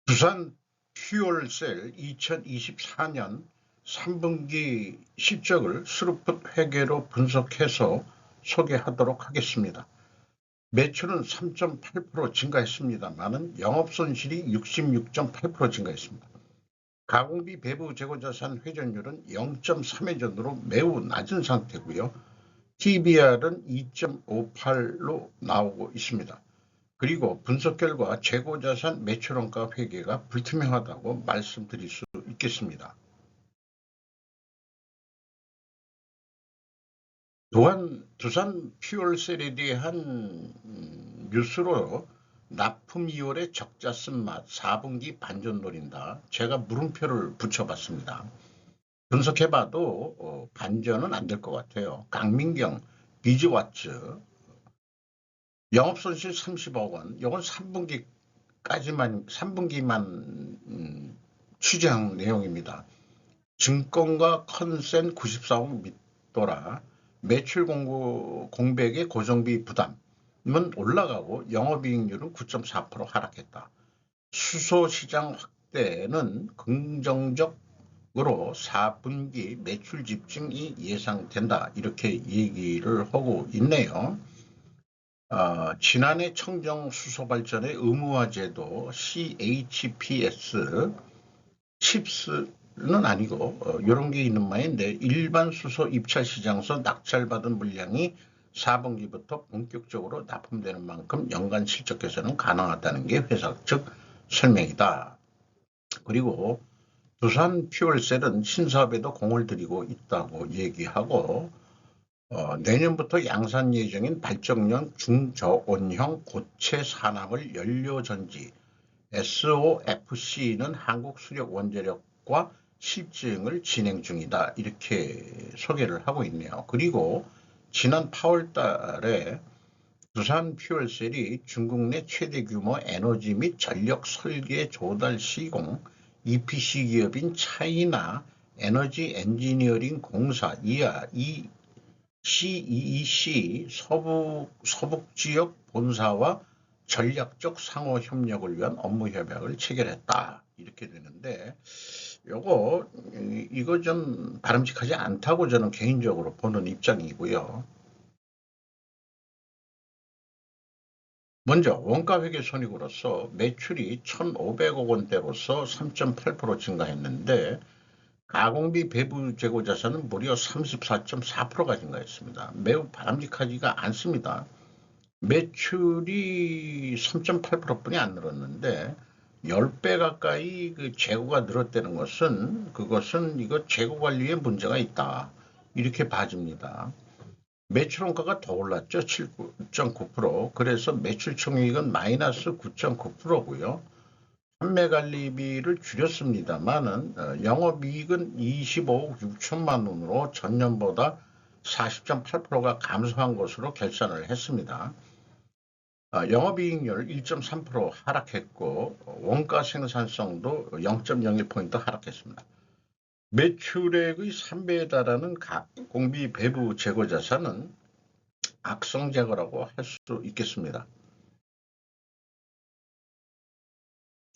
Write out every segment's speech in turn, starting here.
두산 퓨얼셀 2024년 3분기 실적을 스루풋 회계로 분석해서 소개하도록 하겠습니다. 매출은 3.8% 증가했습니다만 영업손실이 66.8% 증가했습니다. 가공비 배부 재고자산 회전율은 0.3회전으로 매우 낮은 상태고요. TBR은 2.58로 나오고 있습니다. 그리고 분석 결과 재고자산 매출원가 회계가 불투명하다고 말씀드릴 수 있겠습니다. 또한 두산 퓨얼셀에 대한 뉴스로 납품 2월에 적자 쓴맛 4분기 반전 노린다. 제가 물음표를 붙여봤습니다. 분석해봐도 반전은 안 될 것 같아요. 강민경, 비즈와츠 영업손실 30억 원. 이건 3분기만 취재한 내용입니다. 증권가 컨센 94억 밑돌아 매출 공백의 고정비 부담은 올라가고 영업이익률은 9.4% 하락했다. 수소시장 확대는 긍정적으로 4분기 매출 집중이 예상된다. 이렇게 얘기를 하고 있네요. 지난해 청정 수소 발전의 의무화 제도 CHPS 칩스는 아니고 이런 게 있는 말인데 일반 수소 입찰 시장에서 낙찰받은 물량이 4분기부터 본격적으로 납품되는 만큼 연간 실적 개선은 가능하다는 게 회사 측 설명이다. 그리고 두산 퓨얼셀은 신사업에도 공을 들이고 있다고 얘기하고 내년부터 양산 예정인 발전용 중저온형 고체 산화물 연료전지 SOFC는 한국수력원자력과 실증을 진행 중이다. 이렇게 소개를 하고 있네요. 그리고 지난 8월 달에 두산 퓨얼셀이 중국 내 최대 규모 에너지 및 전력 설계 조달 시공 EPC 기업인 차이나 에너지 엔지니어링 공사 CEEC 서북지역 본사와 전략적 상호 협력을 위한 업무 협약을 체결했다. 이렇게 되는데 이거 좀 바람직하지 않다고 저는 개인적으로 보는 입장이고요. 먼저 원가회계 손익으로서 매출이 1,500억 원대로서 3.8% 증가했는데 가공비 배부 재고 자산은 무려 34.4%가 증가했습니다. 매우 바람직하지가 않습니다. 매출이 3.8%뿐이 안 늘었는데 10배 가까이 그 재고가 늘었다는 것은 그것은 이거 재고 관리에 문제가 있다. 이렇게 봐집니다. 매출 원가가 더 올랐죠. 7.9%. 그래서 매출 총이익은 마이너스 9.9%고요. 판매 관리비를 줄였습니다만은 영업이익은 25억 6천만 원으로 전년보다 40.8%가 감소한 것으로 결산을 했습니다. 영업이익률 1.3% 하락했고 원가 생산성도 0.01포인트 하락했습니다. 매출액의 3배에 달하는 공비 배부 재고 자산은 악성 재고라고 할 수 있겠습니다.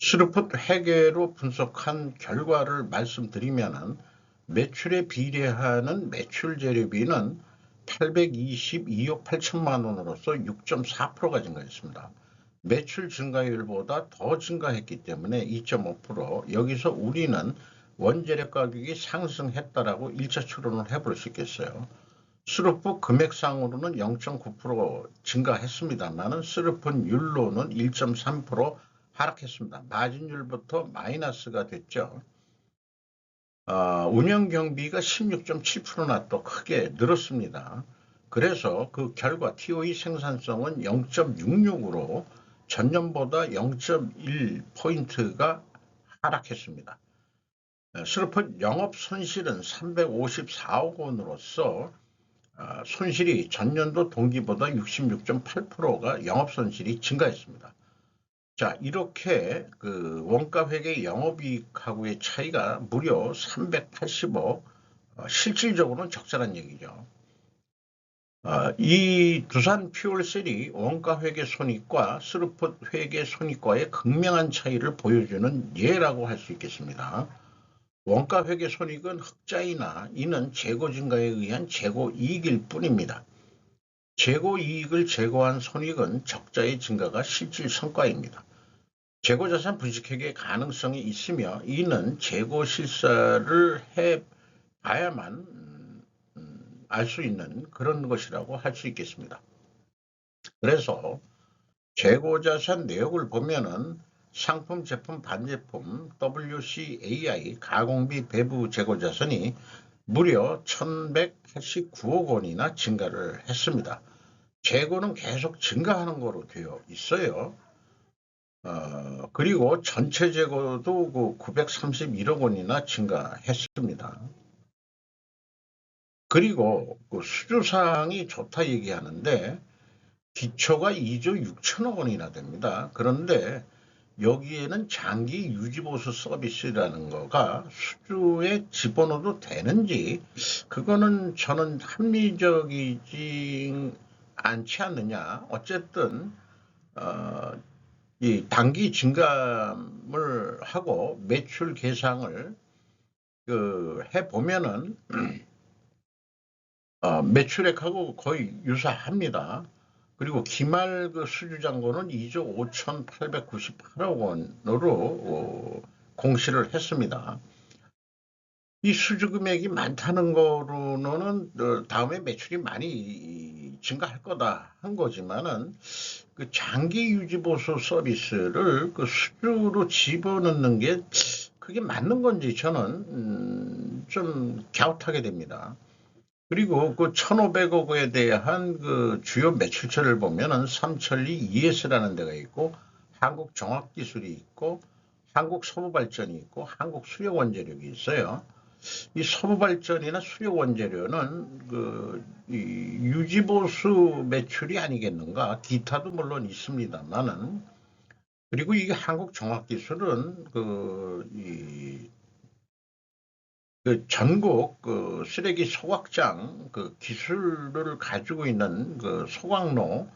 스루풋 회계로 분석한 결과를 말씀드리면 매출에 비례하는 매출 재료비는 822억 8천만 원으로서 6.4%가 증가했습니다. 매출 증가율보다 더 증가했기 때문에 2.5%. 여기서 우리는 원재료 가격이 상승했다라고 1차 추론을 해볼 수 있겠어요. 스루풋 금액상으로는 0.9% 증가했습니다만 스루풋 율로는 1.3% 하락했습니다. 마진율부터 마이너스가 됐죠. 운영경비가 16.7%나 또 크게 늘었습니다. 그래서 그 결과 TOE 생산성은 0.66으로 전년보다 0.1포인트가 하락했습니다. 스루풋 영업 손실은 354억 원으로서 손실이 전년도 동기보다 66.8%가 영업 손실이 증가했습니다. 자, 이렇게 그 원가회계 영업이익하고의 차이가 무려 380억, 실질적으로는 적자란 얘기죠. 이 두산 퓨얼셀이 원가 회계 손익과 스루폿 회계 손익과의 극명한 차이를 보여주는 예라고 할 수 있겠습니다. 원가 회계 손익은 흑자이나 이는 재고 증가에 의한 재고 이익일 뿐입니다. 재고 이익을 제거한 손익은 적자의 증가가 실질 성과입니다. 재고 자산 불식회계 가능성이 있으며 이는 재고 실사를 해 봐야만 알 수 있는 그런 것이라고 할 수 있겠습니다. 그래서 재고자산 내역을 보면은 상품, 제품, 반제품, WCAI, 가공비, 배부 재고자산이 무려 1189억 원이나 증가를 했습니다. 재고는 계속 증가하는 거로 되어 있어요. 그리고 전체 재고도 그 931억 원이나 증가했습니다. 그리고 그 수주사항이 좋다 얘기하는데 기초가 2조 6천억 원이나 됩니다. 그런데 여기에는 장기 유지보수 서비스라는 거가 수주에 집어넣어도 되는지 그거는 저는 합리적이지 않지 않느냐. 어쨌든 이 단기 증감을 하고 매출 계상을 해보면은 매출액하고 거의 유사합니다. 그리고 기말 그 수주잔고는 2조 5,898억 원으로 공시를 했습니다. 이 수주 금액이 많다는 거로는 다음에 매출이 많이 증가할 거다 한 거지만은 그 장기 유지 보수 서비스를 그 수주로 집어넣는 게 그게 맞는 건지 저는 좀 갸웃하게 됩니다. 그리고 그 1,500억에 대한 그 주요 매출처를 보면은 삼천리 ES라는 데가 있고 한국종합기술이 있고 한국서부발전이 있고 한국수력원재력이 있어요. 이 서부발전이나 수력원재료는 이 유지보수 매출이 아니겠는가? 기타도 물론 있습니다만은 그리고 이게 한국종합기술은 그 전국 그 쓰레기 소각장 그 기술을 가지고 있는 그 소각로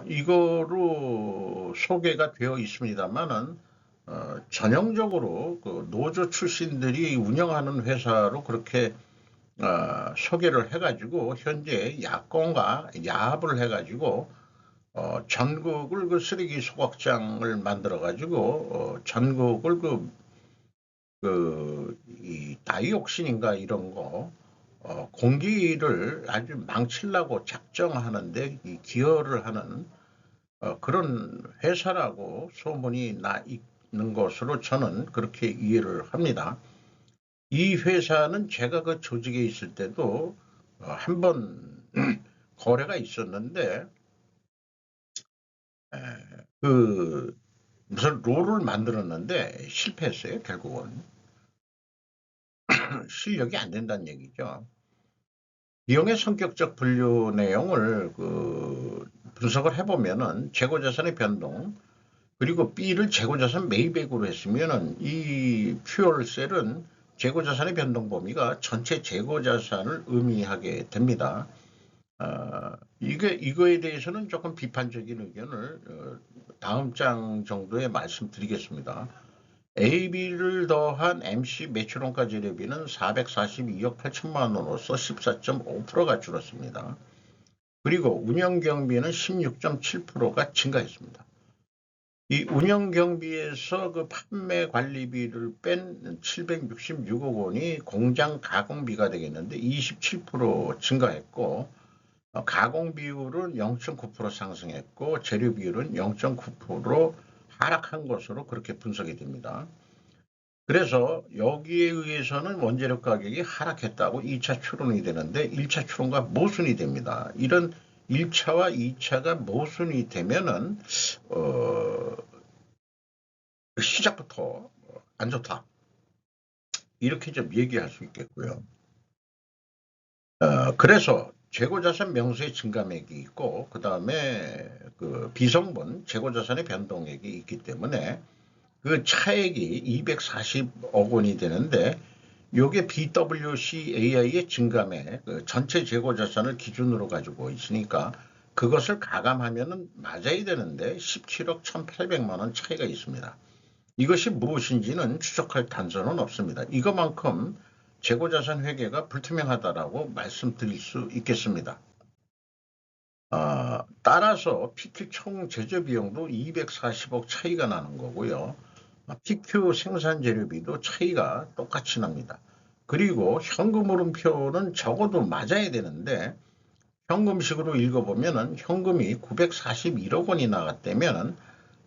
이거로 소개가 되어 있습니다만은 전형적으로 그 노조 출신들이 운영하는 회사로 그렇게 소개를 해가지고 현재 야권과 야합을 해가지고 전국을 그 쓰레기 소각장을 만들어가지고 전국을 이 다이옥신인가 이런 거 공기를 아주 망치려고 작정하는데 이 기여를 하는 그런 회사라고 소문이 나 있는 것으로 저는 그렇게 이해를 합니다. 이 회사는 제가 그 조직에 있을 때도 한번 거래가 있었는데 그 무슨 롤을 만들었는데 실패했어요. 결국은 실력이 안 된다는 얘기죠. 비용의 성격적 분류 내용을 분석을 해보면은 재고자산의 변동 그리고 B를 재고자산 매입액으로 했으면은 이 퓨얼셀은 재고자산의 변동 범위가 전체 재고자산을 의미하게 됩니다. 이거에 대해서는 조금 비판적인 의견을 다음 장 정도에 말씀드리겠습니다. AB를 더한 MC 매출원가 재료비는 442억 8천만 원으로서 14.5%가 줄었습니다. 그리고 운영경비는 16.7%가 증가했습니다. 이 운영경비에서 그 판매 관리비를 뺀 766억 원이 공장 가공비가 되겠는데 27% 증가했고 가공 비율은 0.9% 상승했고 재료 비율은 0.9% 하락한 것으로 그렇게 분석이 됩니다. 그래서 여기에 의해서는 원재료 가격이 하락했다고 2차 추론이 되는데 1차 추론과 모순이 됩니다. 이런 1차와 2차가 모순이 되면은 시작부터 안 좋다. 이렇게 좀 얘기할 수 있겠고요. 그래서 재고자산 명수의 증감액이 있고 그 다음에 그 비성분 재고자산의 변동액이 있기 때문에 그 차액이 240억 원이 되는데 요게 BWCAI의 증감액, 전체 재고 자산을 기준으로 가지고 있으니까 그것을 가감하면은 맞아야 되는데 17억 1,800만 원 차이가 있습니다. 이것이 무엇인지는 추적할 단서는 없습니다. 이것만큼 재고자산 회계가 불투명하다라고 말씀드릴 수 있겠습니다. 따라서 PQ 총 제조 비용도 240억 차이가 나는 거고요. PQ 생산 재료비도 차이가 똑같이 납니다. 그리고 현금 흐름표는 적어도 맞아야 되는데 현금식으로 읽어보면은 현금이 941억 원이 나갔다면은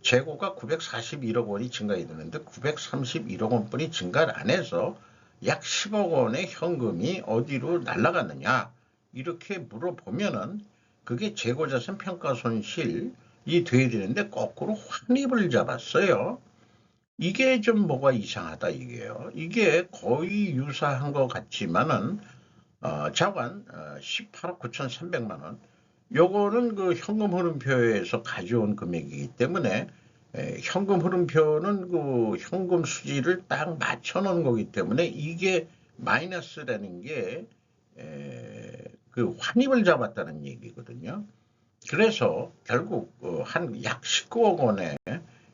재고가 941억 원이 증가해야 되는데 931억 원뿐이 증가를 안 해서 약 10억 원의 현금이 어디로 날아갔느냐 이렇게 물어보면은 그게 재고자산 평가손실이 돼야 되는데 거꾸로 환입을 잡았어요. 이게 좀 뭐가 이상하다 이게요. 이게 거의 유사한 것 같지만은 자관 18억 9,300만 원. 요거는 그 현금 흐름표에서 가져온 금액이기 때문에 현금 흐름표는 그 현금 수지를 딱 맞춰 놓은 거기 때문에 이게 마이너스라는 게 그 환입을 잡았다는 얘기거든요. 그래서 결국 한 약 19억 원의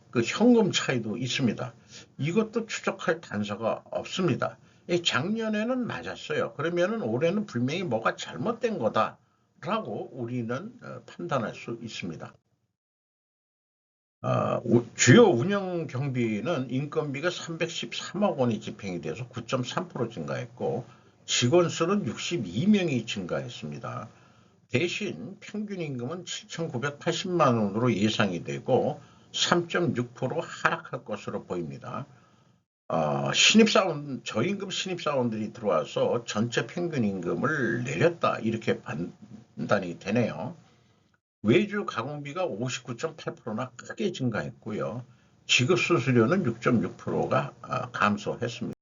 그 현금 차이도 있습니다. 이것도 추적할 단서가 없습니다. 작년에는 맞았어요. 그러면은 올해는 분명히 뭐가 잘못된 거다라고 우리는 판단할 수 있습니다. 주요 운영 경비는 인건비가 313억 원이 집행이 돼서 9.3% 증가했고 직원 수는 62명이 증가했습니다. 대신 평균 임금은 7,980만 원으로 예상이 되고 3.6% 하락할 것으로 보입니다. 저임금 신입사원들이 들어와서 전체 평균 임금을 내렸다 이렇게 판단이 되네요. 외주 가공비가 59.8%나 크게 증가했고요. 지급 수수료는 6.6%가 감소했습니다.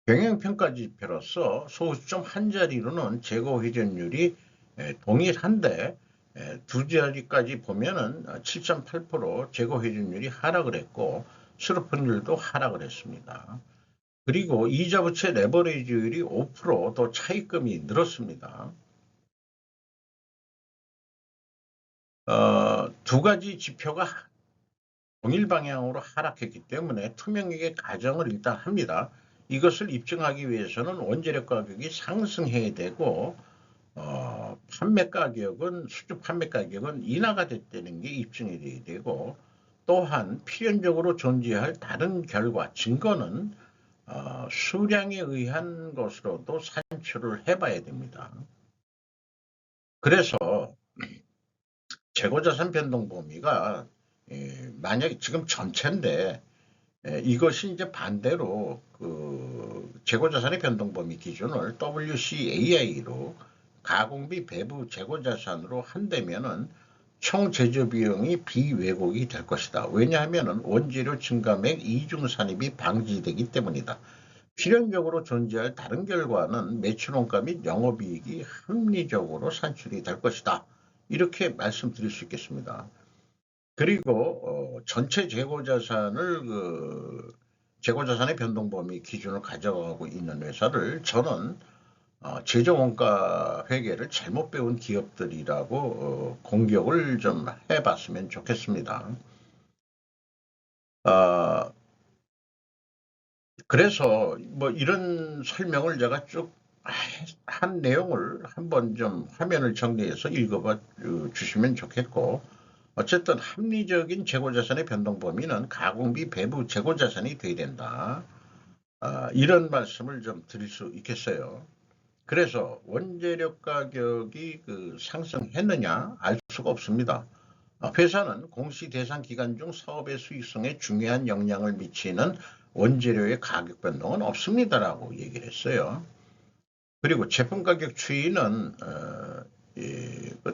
경영평가 지표로서 소수점 한 자리로는 재고 회전율이 동일한데 두 자리까지 보면은 7.8% 재고 회전율이 하락을 했고 수료분율도 하락을 했습니다. 그리고 이자 부채 레버리지율이 5%더 차입금이 늘었습니다. 두 가지 지표가 동일 방향으로 하락했기 때문에 투명하게 가정을 일단 합니다. 이것을 입증하기 위해서는 원재료 가격이 상승해야 되고 판매 가격은 수주 판매 가격은 인하가 됐다는 게 입증이 돼야 되고 또한 필연적으로 존재할 다른 결과 증거는 수량에 의한 것으로도 산출을 해봐야 됩니다. 그래서 재고자산 변동 범위가 만약에 지금 전체인데 이것이 이제 반대로 그 재고자산의 변동 범위 기준을 WCAI로 가공비 배부 재고자산으로 한다면은 총 제조 비용이 비왜곡이 될 것이다. 왜냐하면 원재료 증감액 이중 산입이 방지되기 때문이다. 필연적으로 존재할 다른 결과는 매출원가 및 영업이익이 합리적으로 산출이 될 것이다. 이렇게 말씀드릴 수 있겠습니다. 그리고 전체 재고자산을 재고자산의 변동 범위 기준을 가져가고 있는 회사를 저는 재정원가 회계를 잘못 배운 기업들이라고 공격을 좀 해봤으면 좋겠습니다. 그래서 뭐 이런 설명을 제가 쭉 한 내용을 한번 좀 화면을 정리해서 읽어봐 주시면 좋겠고 어쨌든 합리적인 재고자산의 변동 범위는 가공비 배부 재고자산이 돼야 된다. 이런 말씀을 좀 드릴 수 있겠어요. 그래서 원재료 가격이 상승했느냐 알 수가 없습니다. 회사는 공시 대상 기간 중 사업의 수익성에 중요한 영향을 미치는 원재료의 가격 변동은 없습니다라고 얘기를 했어요. 그리고 제품 가격 추이는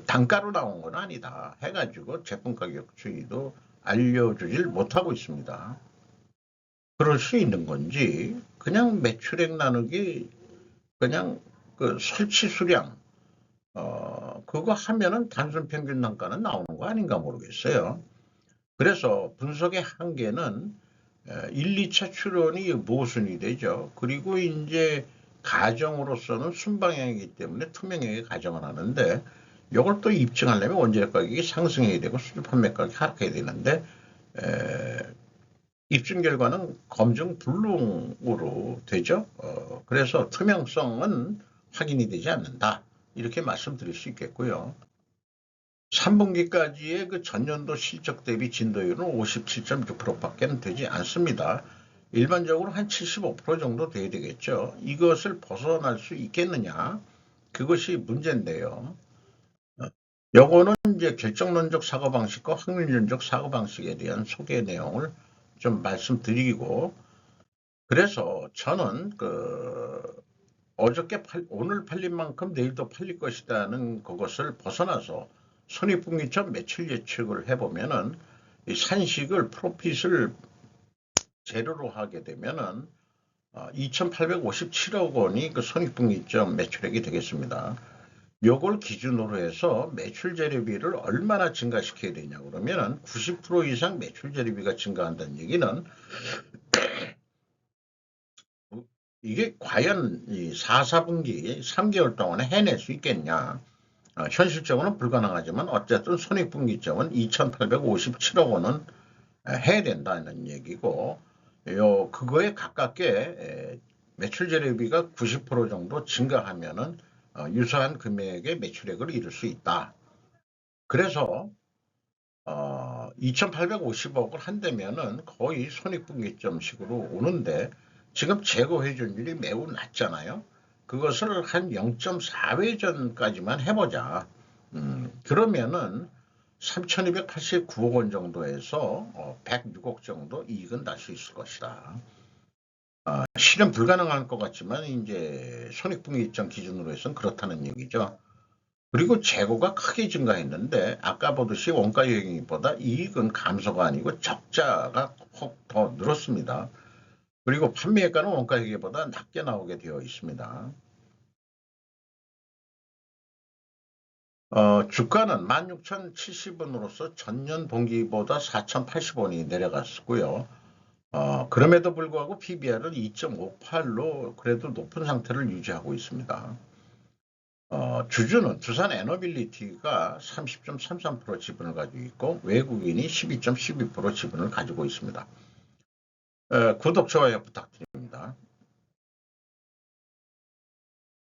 단가로 나온 건 아니다 해가지고 제품 가격 추이도 알려주질 못하고 있습니다. 그럴 수 있는 건지 그냥 매출액 나누기 그냥 설치 수량 그거 하면은 단순 평균 단가는 나오는 거 아닌가 모르겠어요. 그래서 분석의 한계는 1, 2차 출원이 모순이 되죠. 그리고 이제 가정으로서는 순방향이기 때문에 투명하게 가정을 하는데 이걸 또 입증하려면 원자력 가격이 상승해야 되고 수주 판매 가격이 하락해야 되는데 입증 결과는 검증 불능으로 되죠. 그래서 투명성은 확인이 되지 않는다. 이렇게 말씀드릴 수 있겠고요. 3분기까지의 그 전년도 실적 대비 진도율은 57.6%밖에 되지 않습니다. 일반적으로 한 75% 정도 돼야 되겠죠. 이것을 벗어날 수 있겠느냐? 그것이 문제인데요. 요거는 이제 결정론적 사고방식과 확률론적 사고방식에 대한 소개 내용을 좀 말씀드리고, 그래서 저는 오늘 팔린 만큼 내일도 팔릴 것이라는 그것을 벗어나서 손익분기점 매출 예측을 해보면은 이 산식을 프로핏을 재료로 하게 되면은 2,857억 원이 그 손익분기점 매출액이 되겠습니다. 요걸 기준으로 해서 매출 재료비를 얼마나 증가시켜야 되냐 그러면은 90% 이상 매출 재료비가 증가한다는 얘기는 이게 과연 이 4분기 3개월 동안에 해낼 수 있겠냐. 현실적으로는 불가능하지만 어쨌든 손익분기점은 2,857억 원은 해야 된다는 얘기고, 그거에 가깝게 매출 재료비가 90% 정도 증가하면은 유사한 금액의 매출액을 이룰 수 있다. 그래서 2,850억을 한다면은 거의 손익분기점식으로 오는데 지금 재고 회전율이 매우 낮잖아요. 그것을 한 0.4회전까지만 해보자. 그러면은 3,289억 원 정도에서 106억 정도 이익은 날 수 있을 것이다. 실현 불가능할 것 같지만 이제 손익분기점 기준으로 해서는 그렇다는 얘기죠. 그리고 재고가 크게 증가했는데 아까 보듯이 원가 영향보다 이익은 감소가 아니고 적자가 혹 더 늘었습니다. 그리고 판매가는 원가 영향보다 낮게 나오게 되어 있습니다. 주가는 16,070원으로서 전년 동기보다 4,080원이 내려갔고요. 그럼에도 불구하고 PBR은 2.58로 그래도 높은 상태를 유지하고 있습니다. 주주는 두산 에너빌리티가 30.33% 지분을 가지고 있고 외국인이 12.12% 지분을 가지고 있습니다. 구독, 좋아요 부탁드립니다.